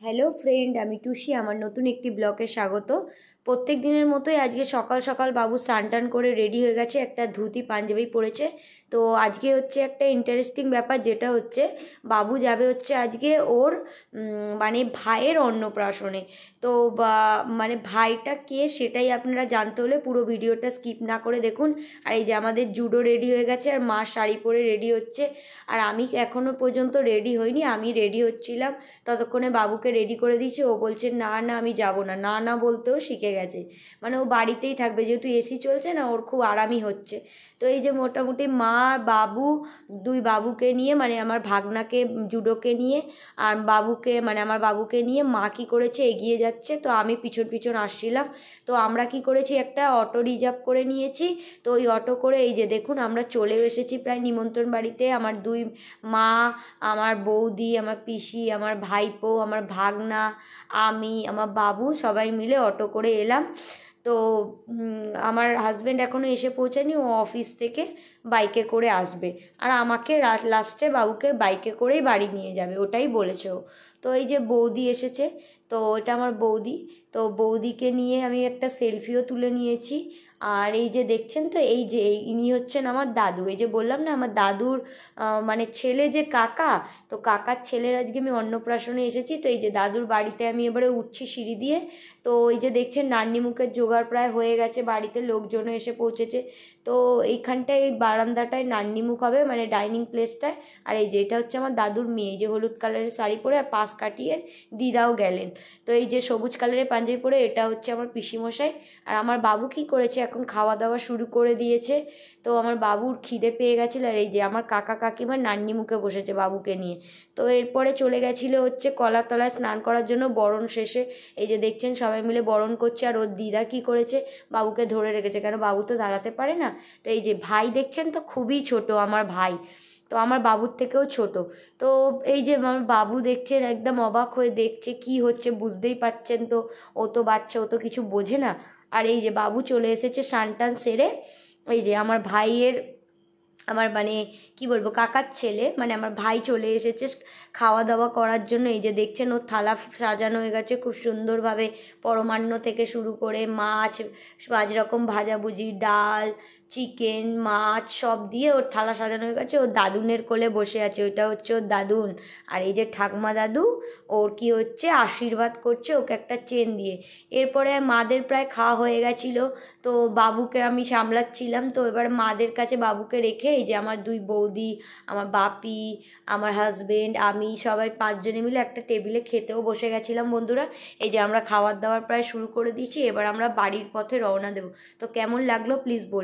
Hello friend, আমি টুসি। আমার নতুন একটি ব্লগে স্বাগত। প্রত্যেক দিনের মতোই আজকে সকাল সকাল বাবু স্নান টান করে রেডি হয়ে গেছে, একটা ধুতি পাঞ্জাবি পরেছে। তো আজকে হচ্ছে একটা ইন্টারেস্টিং ব্যাপার, যেটা হচ্ছে বাবু যাবে হচ্ছে আজকে ওর মানে ভাইয়ের অন্নপ্রাশনে। তো মানে ভাইটা কে সেটাই আপনারা জানতে হলে পুরো ভিডিওটা স্কিপ না করে দেখুন। আর এই যে আমাদের জুডো রেডি হয়ে গেছে, আর মা শাড়ি পরে রেডি হচ্ছে, আর আমি এখনও পর্যন্ত রেডি হইনি। আমি রেডি হচ্ছিলাম, ততক্ষণে বাবুকে রেডি করে দিয়েছি। ও বলছে না না আমি যাব না, না না বলতেও শিখে গেছে। মানে ও বাড়িতেই থাকবে, যেহেতু এসি চলছে না, ওর খুব আরামই হচ্ছে। তো এই যে মোটামুটি মা, বাবু, দুই বাবুকে নিয়ে, মানে আমার ভাগনাকে, জুডোকে নিয়ে, আর বাবুকে, মানে আমার বাবুকে নিয়ে মা কী করেছে এগিয়ে যাচ্ছে, তো আমি পিছন পিছন আসছিলাম। তো আমরা কি করেছি, একটা অটো রিজার্ভ করে নিয়েছি। তো ওই অটো করে এই যে দেখুন আমরা চলে এসেছি প্রায় নিমন্ত্রণ বাড়িতে। আমার দুই মা, আমার বৌদি, আমার পিসি, আমার ভাইপো, আমার ভাগনা, আমি, আমার বাবু সবাই মিলে অটো করে এলাম। তো আমার হাজব্যান্ড এখনও এসে পৌঁছায়নি, ও অফিস থেকে বাইকে করে আসবে, আর আমাকে লাস্টে বাবুকে বাইকে করেই বাড়ি নিয়ে যাবে, ওটাই বলেছে ও। তো এই যে বৌদি এসেছে, তো এটা আমার বৌদি। তো বৌদিকে নিয়ে আমি একটা সেলফিও তুলে নিয়েছি। আর এই যে দেখছেন, তো এই যে ইনি হচ্ছেন আমার দাদু। এই যে বললাম না আমার দাদুর মানে ছেলে যে কাকা, তো কাকার ছেলের আজকে আমি অন্নপ্রাশনে এসেছি। তো এই যে দাদুর বাড়িতে আমি এবারে উঠছি সিঁড়ি দিয়ে। তো এই যে দেখছেন নান্নিমুখের জোগাড় প্রায় হয়ে গেছে, বাড়িতে লোকজনও এসে পৌঁছেছে। তো এইখানটায়, এই বারান্দাটায় নান্নিমুখ হবে, মানে ডাইনিং প্লেসটায়। আর এই যে এটা হচ্ছে আমার দাদুর মেয়ে, যে হলুদ কালারের শাড়ি পরে আর পাশ কাটিয়ে দিদাও গেলেন। তো এই যে সবুজ কালারের পাঞ্জাবি পরে, এটা হচ্ছে আমার পিসিমশাই। আর আমার বাবু কি করেছে, এখন খাওয়া দাওয়া শুরু করে দিয়েছে। তো আমার বাবুর খিদে পেয়ে গেছিলো, আর এই যে আমার কাকা কাকিমার নান্নিমুখে বসেছে বাবুকে নিয়ে। তো এরপরে চলে গেছিলো হচ্ছে কলাতলায় স্নান করার জন্য, বরণ শেষে। এই যে দেখছেন সবাই মিলে বরণ করছে, আর ওর দিদা কি করেছে, বাবুকে ধরে রেখেছে, কেন বাবু তো দাঁড়াতে পারে না। তো এই যে ভাই দেখছেন, তো খুবই ছোট আমার ভাই, তো আমার বাবুর থেকেও ছোট। তো এই যে আমার বাবু দেখছেন একদম অবাক হয়ে দেখছে কি হচ্ছে, বুঝতেই পারছেন তো, ও তো বাচ্চা, ও তো কিছু বোঝে না। আর এই যে বাবু চলে এসেছে স্নান টান সেরে। এই যে আমার ভাইয়ের, আমার মানে কি বলবো, কাকার ছেলে, মানে আমার ভাই চলে এসেছে খাওয়া দাওয়া করার জন্য। এই যে দেখছেন ওর থালা সাজানো হয়ে গেছে খুব সুন্দরভাবে, পরমান্ন থেকে শুরু করে মাছ, 5 রকম ভাজাভুজি, ডাল, চিকেন, মাছ সব দিয়ে ওর থালা সাজানো হয়ে গেছে। ওর দাদুনের কোলে বসে আছে, ওইটা হচ্ছে ওর দাদুন। আর এই যে ঠাকমা দাদু, ওর কি হচ্ছে আশীর্বাদ করছে ওকে একটা চেন দিয়ে। এরপরে মাদের প্রায় খাওয়া হয়ে গেছিলো, তো বাবুকে আমি সামলাচ্ছিলাম। তো এবার মাদের কাছে বাবুকে রেখে এই যে আমার দুই বৌদি, আমার বাপি, আমার হাজবেন্ড, আমি সবাই 5 জনে মিলে একটা টেবিলে খেতেও বসে গেছিলাম বন্ধুরা। এই যে আমরা খাওয়ার দাওয়ার প্রায় শুরু করে দিয়েছি, এবার আমরা বাড়ির পথে রওনা দেবো। তো কেমন লাগলো প্লিজ বলুন।